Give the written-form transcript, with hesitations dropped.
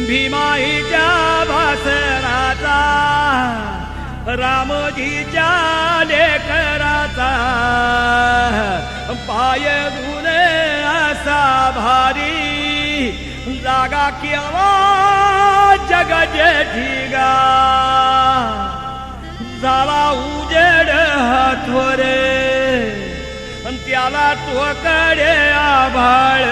भीमाईच्या भासराचा रामजीच्या लेकराचा पाय धुणे असा भारी जागा केवा जग जेठीगा झाला उजेड हातवरे त्याला तो कडे आभाळ